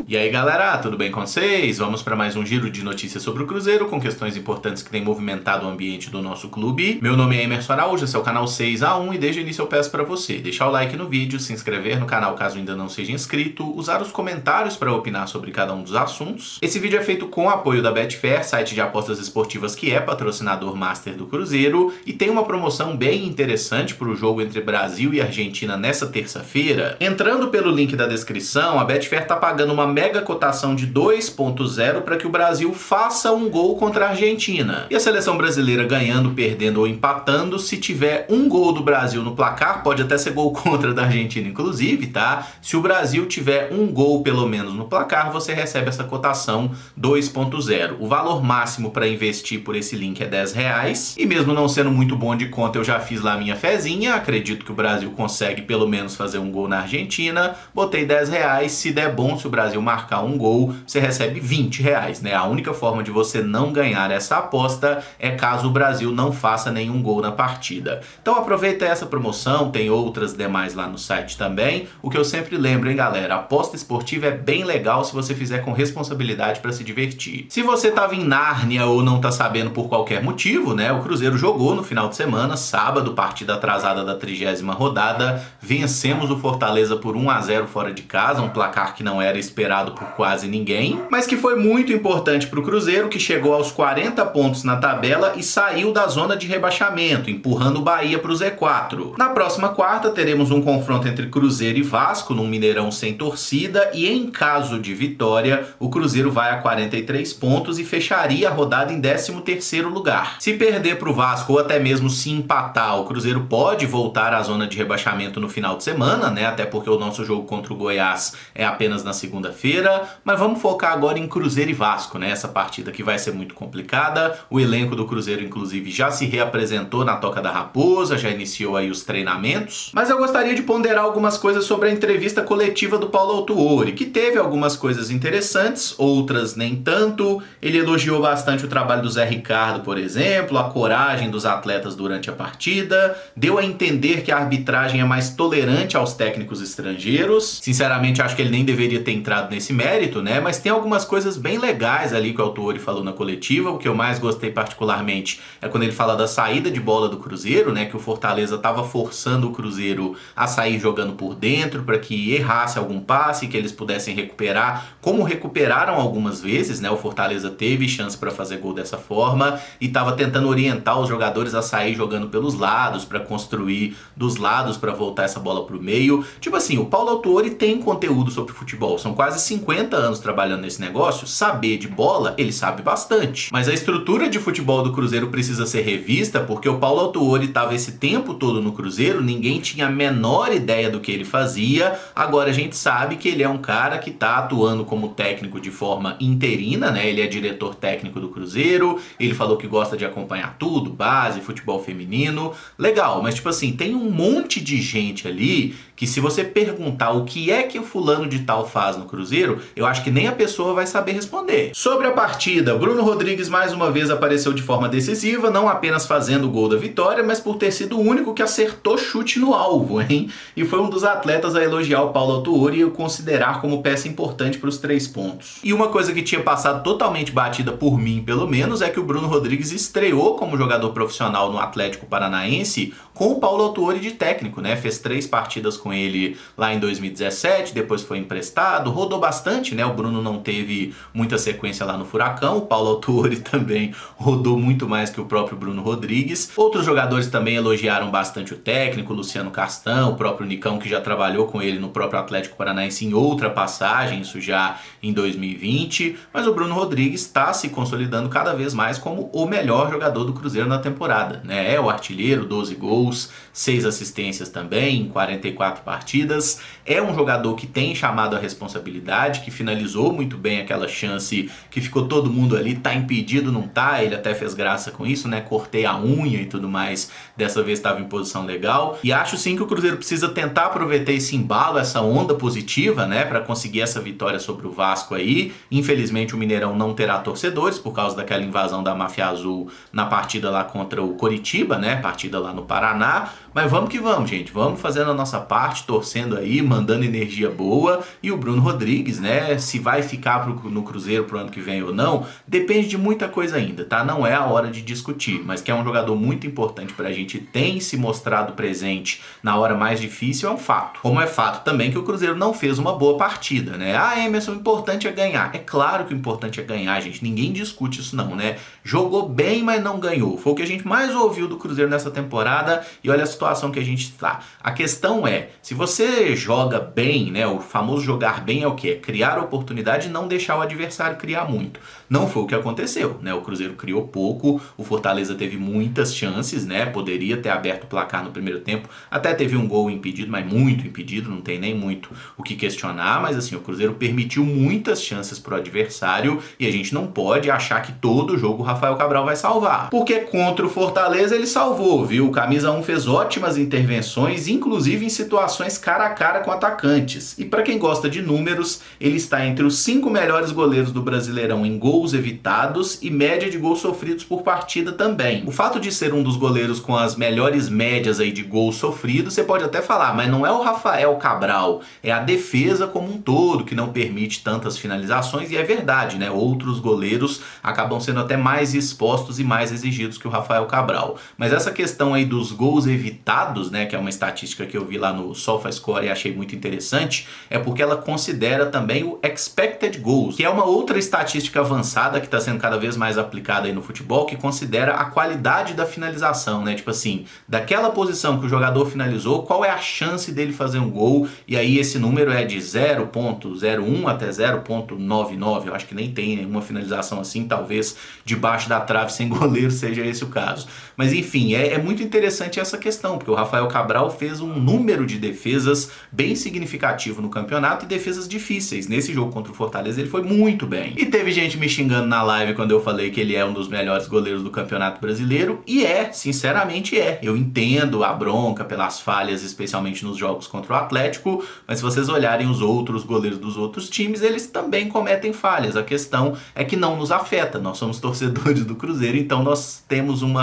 E aí galera, tudo bem com vocês? Vamos para mais um giro de notícias sobre o Cruzeiro, com questões importantes que têm movimentado o ambiente do nosso clube. Meu nome é Emerson Araújo, esse é o canal 6x1 e desde o início eu peço para você deixar o like no vídeo, se inscrever no canal caso ainda não seja inscrito, usar os comentários para opinar sobre cada um dos assuntos. Esse vídeo é feito com o apoio da Betfair, site de apostas esportivas que é patrocinador master do Cruzeiro, e tem uma promoção bem interessante para o jogo entre Brasil e Argentina nessa terça-feira. Entrando pelo link da descrição, a Betfair tá pagando uma mega cotação de 2.0 para que o Brasil faça um gol contra a Argentina. E a seleção brasileira ganhando, perdendo ou empatando, se tiver um gol do Brasil no placar, pode até ser gol contra da Argentina inclusive, tá? Se o Brasil tiver um gol pelo menos no placar, você recebe essa cotação 2.0. O valor máximo para investir por esse link é R$10, e mesmo não sendo muito bom de conta, eu já fiz lá a minha fezinha, acredito que o Brasil consegue pelo menos fazer um gol na Argentina, botei R$10, se der bom, se o Brasil marcar um gol, você recebe R$20, né? A única forma de você não ganhar essa aposta é caso o Brasil não faça nenhum gol na partida. Então aproveita essa promoção, tem outras demais lá no site também. O que eu sempre lembro, hein, galera, aposta esportiva é bem legal se você fizer com responsabilidade para se divertir. Se você tava em Nárnia ou não tá sabendo por qualquer motivo, né, o Cruzeiro jogou no final de semana, sábado, partida atrasada da 30ª rodada, vencemos o Fortaleza por 1-0 fora de casa, um placar que não era esperado por quase ninguém, mas que foi muito importante para o Cruzeiro, que chegou aos 40 pontos na tabela e saiu da zona de rebaixamento, empurrando o Bahia para o Z4. Na próxima quarta teremos um confronto entre Cruzeiro e Vasco, num Mineirão sem torcida, e em caso de vitória, o Cruzeiro vai a 43 pontos e fecharia a rodada em 13º lugar. Se perder para o Vasco ou até mesmo se empatar, o Cruzeiro pode voltar à zona de rebaixamento no final de semana, né? Até porque o nosso jogo contra o Goiás é apenas na segunda-feira. Mas vamos focar agora em Cruzeiro e Vasco, né? Essa partida que vai ser muito complicada. O elenco do Cruzeiro, inclusive, já se reapresentou na Toca da Raposa, já iniciou aí os treinamentos. Mas eu gostaria de ponderar algumas coisas sobre a entrevista coletiva do Paulo Autuori, que teve algumas coisas interessantes, outras nem tanto. Ele elogiou bastante o trabalho do Zé Ricardo, por exemplo, a coragem dos atletas durante a partida, deu a entender que a arbitragem é mais tolerante aos técnicos estrangeiros. Sinceramente, acho que ele nem deveria ter entrado nesse mérito, né? Mas tem algumas coisas bem legais ali que o Autuori falou na coletiva. O que eu mais gostei particularmente é quando ele fala da saída de bola do Cruzeiro, né? Que o Fortaleza estava forçando o Cruzeiro a sair jogando por dentro para que errasse algum passe, que eles pudessem recuperar, como recuperaram algumas vezes, né? O Fortaleza teve chance para fazer gol dessa forma e estava tentando orientar os jogadores a sair jogando pelos lados, para construir dos lados, para voltar essa bola pro meio. Tipo assim, o Paulo Autuori tem conteúdo sobre futebol, são quase 50 anos trabalhando nesse negócio, saber de bola, ele sabe bastante. Mas a estrutura de futebol do Cruzeiro precisa ser revista, porque o Paulo Autuori estava esse tempo todo no Cruzeiro, ninguém tinha a menor ideia do que ele fazia. Agora a gente sabe que ele é um cara que está atuando como técnico de forma interina, né? Ele é diretor técnico do Cruzeiro, ele falou que gosta de acompanhar tudo, base, futebol feminino, legal, mas tipo assim, tem um monte de gente ali que se você perguntar o que é que o fulano de tal faz no Cruzeiro, eu acho que nem a pessoa vai saber responder. Sobre a partida, Bruno Rodrigues mais uma vez apareceu de forma decisiva, não apenas fazendo o gol da vitória, mas por ter sido o único que acertou chute no alvo, hein? E foi um dos atletas a elogiar o Paulo Autuori e o considerar como peça importante para os 3 pontos. E uma coisa que tinha passado totalmente batida por mim, pelo menos, é que o Bruno Rodrigues estreou como jogador profissional no Atlético Paranaense com o Paulo Autuori de técnico, né? Fez 3 partidas com ele lá em 2017, depois foi emprestado, rodou bastante, né? O Bruno não teve muita sequência lá no Furacão, o Paulo Autuori também rodou muito mais que o próprio Bruno Rodrigues. Outros jogadores também elogiaram bastante o técnico, Luciano Castão, o próprio Nicão, que já trabalhou com ele no próprio Atlético Paranaense em outra passagem, isso já em 2020, mas o Bruno Rodrigues está se consolidando cada vez mais como o melhor jogador do Cruzeiro na temporada, né? É o artilheiro, 12 gols, 6 assistências também em 44 partidas. É um jogador que tem chamado a responsabilidade, que finalizou muito bem aquela chance que ficou todo mundo ali, tá impedido, não tá, ele até fez graça com isso, né? Cortei a unha e tudo mais, dessa vez estava em posição legal. E acho sim que o Cruzeiro precisa tentar aproveitar esse embalo, essa onda positiva, né, para conseguir essa vitória sobre o Vasco aí. Infelizmente o Mineirão não terá torcedores por causa daquela invasão da Máfia Azul na partida lá contra o Coritiba, né, partida lá no Paraná. Mas vamos que vamos, gente, vamos fazendo a nossa parte. parte, torcendo aí, mandando energia boa. E o Bruno Rodrigues, né, se vai ficar no Cruzeiro pro ano que vem ou não, depende de muita coisa ainda, tá? Não é a hora de discutir, mas que é um jogador muito importante pra gente, tem se mostrado presente na hora mais difícil, é um fato. Como é fato também que o Cruzeiro não fez uma boa partida, né? Ah, Emerson, o importante é ganhar. É claro que o importante é ganhar, gente. Ninguém discute isso não, né? Jogou bem, mas não ganhou. Foi o que a gente mais ouviu do Cruzeiro nessa temporada e olha a situação que a gente está. A questão é, se você joga bem, né? O famoso jogar bem é o quê? É criar oportunidade e não deixar o adversário criar muito. Não foi o que aconteceu, né? O Cruzeiro criou pouco, o Fortaleza teve muitas chances, né? Poderia ter aberto o placar no primeiro tempo, até teve um gol impedido, mas muito impedido, não tem nem muito o que questionar, mas assim, o Cruzeiro permitiu muitas chances pro adversário e a gente não pode achar que todo jogo o Rafael Cabral vai salvar. Porque contra o Fortaleza ele salvou, viu? O Camisa 1 fez ótimas intervenções, inclusive em situações cara a cara com atacantes. E para quem gosta de números, ele está entre os 5 melhores goleiros do Brasileirão em gols evitados e média de gols sofridos por partida também. O fato de ser um dos goleiros com as melhores médias aí de gols sofridos, você pode até falar, mas não é o Rafael Cabral, é a defesa como um todo que não permite tantas finalizações, e é verdade, né? Outros goleiros acabam sendo até mais expostos e mais exigidos que o Rafael Cabral. Mas essa questão aí dos gols evitados, né, que é uma estatística que eu vi lá no SofaScore e achei muito interessante, é porque ela considera também o expected goals, que é uma outra estatística avançada que está sendo cada vez mais aplicada aí no futebol, que considera a qualidade da finalização, né? Tipo assim, daquela posição que o jogador finalizou, qual é a chance dele fazer um gol? E aí esse número é de 0.01 até 0.99, eu acho que nem tem nenhuma finalização assim, talvez debaixo da trave sem goleiro seja esse o caso. Mas enfim, é muito interessante essa questão, porque o Rafael Cabral fez um número de defesas bem significativo no campeonato e defesas difíceis. Nesse jogo contra o Fortaleza ele foi muito bem. E teve gente me xingando na live quando eu falei que ele é um dos melhores goleiros do Campeonato Brasileiro, e sinceramente é. Eu entendo a bronca pelas falhas, especialmente nos jogos contra o Atlético, mas se vocês olharem os outros goleiros dos outros times, eles também cometem falhas. A questão é que não nos afeta, nós somos torcedores do Cruzeiro, então nós temos um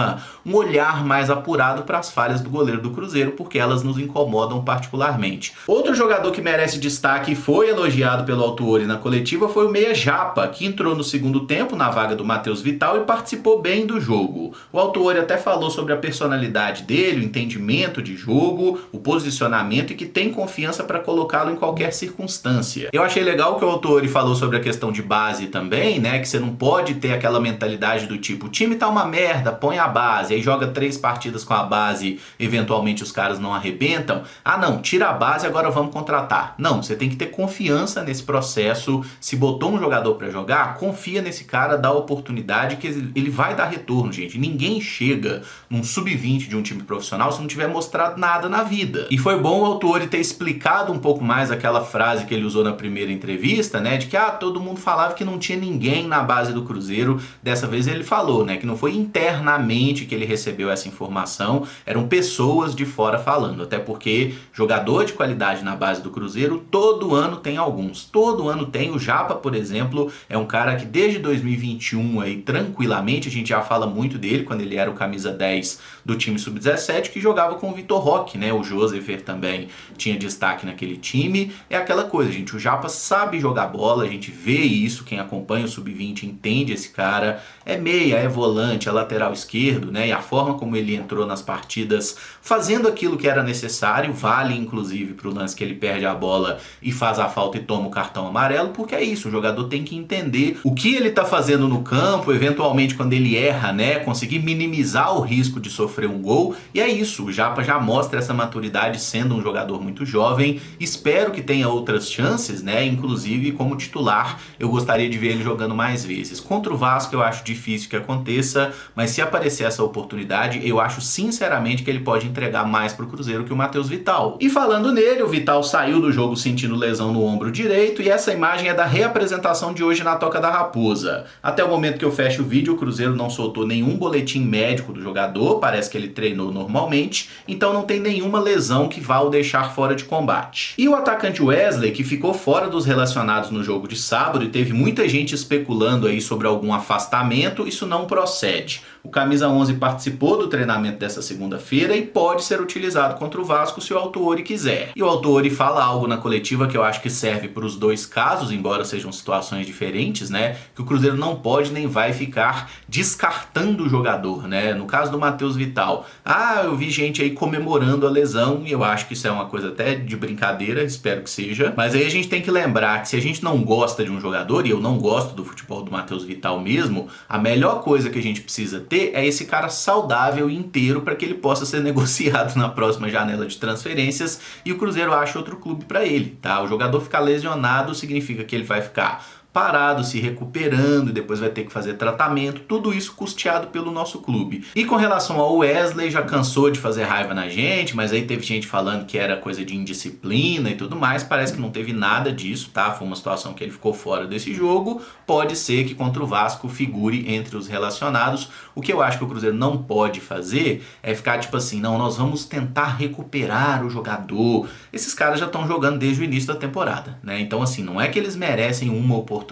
olhar mais apurado para as falhas do goleiro do Cruzeiro, porque elas nos incomodam particularmente. Outro jogador que merece destaque e foi elogiado pelo Autuori na coletiva foi o Meia Japa, que entrou no segundo tempo na vaga do Matheus Vital e participou bem do jogo. O Autuori até falou sobre a personalidade dele, o entendimento de jogo, o posicionamento e que tem confiança para colocá-lo em qualquer circunstância. Eu achei legal que o Autuori falou sobre a questão de base também, né, que você não pode ter aquela mentalidade do tipo, o time tá uma merda, põe a base, aí joga 3 partidas com a base, eventualmente os caras não arrebentam. Ah não, tira a base, agora vamos contratar. Não, você tem que ter confiança nesse processo. Se botou um jogador para jogar, confia nesse cara, dá oportunidade que ele vai dar retorno, gente. Ninguém chega num sub-20 de um time profissional se não tiver mostrado nada na vida. E foi bom o Autuori ter explicado um pouco mais aquela frase que ele usou na primeira entrevista, né, de que todo mundo falava que não tinha ninguém na base do Cruzeiro. Dessa vez ele falou, né, que não foi internamente que ele recebeu essa informação, eram pessoas de fora falando, até porque jogador de qualidade na base do Cruzeiro todo ano tem alguns. Todo ano tem. O Japa, por exemplo, é um cara que desde 2021 aí, tranquilamente, a gente já fala muito dele quando ele era o camisa 10 do time sub-17, que jogava com o Vitor Roque, né? O Josefer também tinha destaque naquele time. É aquela coisa, gente, o Japa sabe jogar bola, a gente vê isso, quem acompanha o sub-20 entende esse cara, é meia, é volante, é lateral esquerdo, né? E a forma como ele entrou nas partidas, fazendo aquilo que era necessário, vale inclusive para o lance que ele perde a bola e faz a falta e toma o cartão amarelo, porque é isso, o jogador tem que entender o que ele tá fazendo no campo, eventualmente quando ele erra, né, conseguir minimizar o risco de sofrer um gol, e é isso, o Japa já mostra essa maturidade sendo um jogador muito jovem, espero que tenha outras chances, né, inclusive como titular, eu gostaria de ver ele jogando mais vezes. Contra o Vasco eu acho difícil que aconteça, mas se aparecer essa oportunidade, eu acho sinceramente que ele pode entregar mais pro Cruzeiro que o Matheus Vital. E falando nele, o Vital saiu do jogo sentindo lesão no ombro direito, e essa imagem é da reapresentação de hoje na Toca da Raposa. Até o momento que eu fecho o vídeo, o Cruzeiro não soltou nenhum boletim médico do jogador, parece que ele treinou normalmente, então não tem nenhuma lesão que vá o deixar fora de combate. E o atacante Wesley, que ficou fora dos relacionados no jogo de sábado e teve muita gente especulando aí sobre algum afastamento, isso não procede. O camisa 11 participou do treinamento dessa segunda-feira e pode ser utilizado contra o Vasco se o Autuori quiser. E o Autuori fala algo na coletiva que eu acho que serve para os dois casos, embora sejam situações diferentes, né? Que o Cruzeiro não pode nem vai ficar descartando o jogador, né? No caso do Matheus Vital, eu vi gente aí comemorando a lesão e eu acho que isso é uma coisa até de brincadeira, espero que seja. Mas aí a gente tem que lembrar que se a gente não gosta de um jogador, e eu não gosto do futebol do Matheus Vital mesmo, a melhor coisa que a gente precisa ter é esse cara saudável e inteiro para que ele possa ser negociado na próxima janela de transferências e o Cruzeiro acha outro clube para ele, tá? O jogador ficar lesionado significa que ele vai ficar parado, se recuperando, e depois vai ter que fazer tratamento, tudo isso custeado pelo nosso clube. E com relação ao Wesley, já cansou de fazer raiva na gente, mas aí teve gente falando que era coisa de indisciplina e tudo mais, parece que não teve nada disso, tá? Foi uma situação que ele ficou fora desse jogo, pode ser que contra o Vasco figure entre os relacionados. O que eu acho que o Cruzeiro não pode fazer é ficar tipo assim, não, nós vamos tentar recuperar o jogador. Esses caras já estão jogando desde o início da temporada, né? Então assim, não é que eles merecem uma oportunidade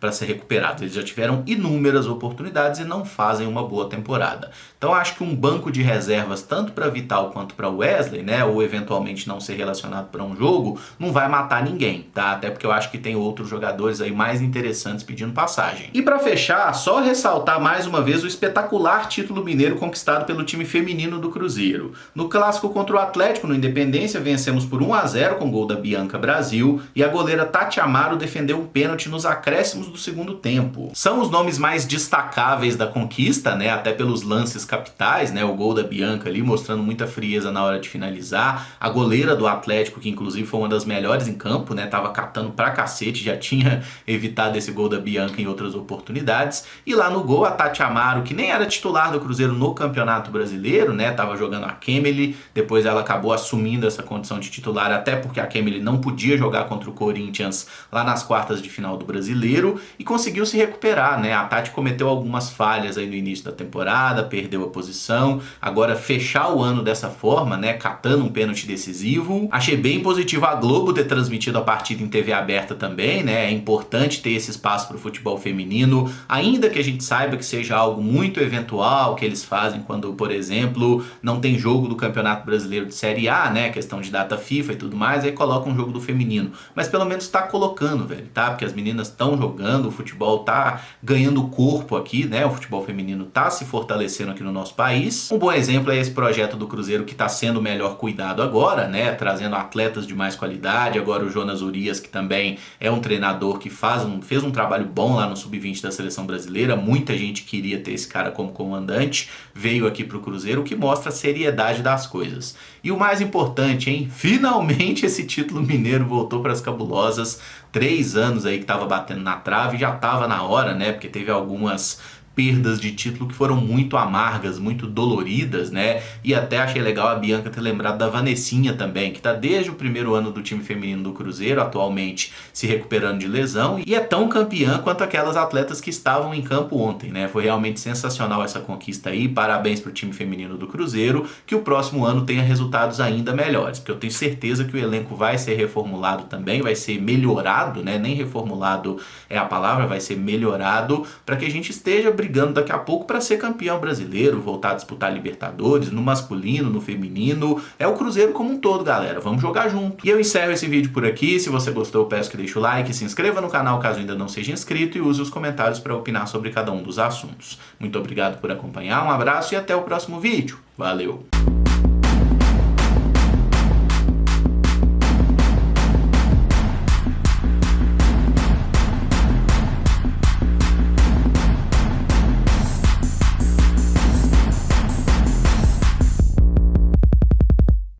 para ser recuperados. Eles já tiveram inúmeras oportunidades e não fazem uma boa temporada. Então acho que um banco de reservas, tanto para Vital quanto para Wesley, né, ou eventualmente não ser relacionado para um jogo, não vai matar ninguém, tá? Até porque eu acho que tem outros jogadores aí mais interessantes pedindo passagem. E para fechar, só ressaltar mais uma vez o espetacular título mineiro conquistado pelo time feminino do Cruzeiro. No clássico contra o Atlético, no Independência, vencemos por 1-0 com gol da Bianca Brasil e a goleira Tati Amaro defendeu um pênalti nos acréscimos do segundo tempo. São os nomes mais destacáveis da conquista, né? Até pelos lances capitais, né? O gol da Bianca ali mostrando muita frieza na hora de finalizar. A goleira do Atlético, que inclusive foi uma das melhores em campo, né? Tava catando pra cacete, já tinha evitado esse gol da Bianca em outras oportunidades. E lá no gol, a Tati Amaro, que nem era titular do Cruzeiro no Campeonato Brasileiro, né? Tava jogando a Kemely, depois ela acabou assumindo essa condição de titular, até porque a Kemely não podia jogar contra o Corinthians lá nas quartas de final do Brasileiro e conseguiu se recuperar, né? A Tati cometeu algumas falhas aí no início da temporada, perdeu a posição, agora fechar o ano dessa forma, né? Catando um pênalti decisivo. Achei bem positivo a Globo ter transmitido a partida em TV aberta também, né? É importante ter esse espaço para o futebol feminino, ainda que a gente saiba que seja algo muito eventual que eles fazem quando, por exemplo, não tem jogo do Campeonato Brasileiro de Série A, né? Questão de data FIFA e tudo mais, aí coloca um jogo do feminino. Mas pelo menos tá colocando, velho, tá? Porque as meninas estão jogando, o futebol tá ganhando corpo aqui, né? O futebol feminino tá se fortalecendo aqui no nosso país. Um bom exemplo é esse projeto do Cruzeiro que tá sendo melhor cuidado agora, né? Trazendo atletas de mais qualidade. Agora o Jonas Urias, que também é um treinador que fez um trabalho bom lá no Sub-20 da Seleção Brasileira. Muita gente queria ter esse cara como comandante. Veio aqui pro Cruzeiro, o que mostra a seriedade das coisas. E o mais importante, hein? Finalmente esse título mineiro voltou para as cabulosas. 3 anos aí que tava batendo na trave, já tava na hora, né? Porque teve algumas perdas de título que foram muito amargas, muito doloridas, né? E até achei legal a Bianca ter lembrado da Vanessinha também, que tá desde o primeiro ano do time feminino do Cruzeiro, atualmente se recuperando de lesão, e é tão campeã quanto aquelas atletas que estavam em campo ontem, né? Foi realmente sensacional essa conquista aí, parabéns pro time feminino do Cruzeiro, que o próximo ano tenha resultados ainda melhores, porque eu tenho certeza que o elenco vai ser reformulado também, vai ser melhorado, né? Nem reformulado é a palavra, vai ser melhorado, para que a gente esteja brigando daqui a pouco para ser campeão brasileiro, voltar a disputar Libertadores, no masculino, no feminino. É o Cruzeiro como um todo, galera. Vamos jogar junto. E eu encerro esse vídeo por aqui. Se você gostou, eu peço que deixe o like, se inscreva no canal caso ainda não seja inscrito e use os comentários para opinar sobre cada um dos assuntos. Muito obrigado por acompanhar, um abraço e até o próximo vídeo. Valeu!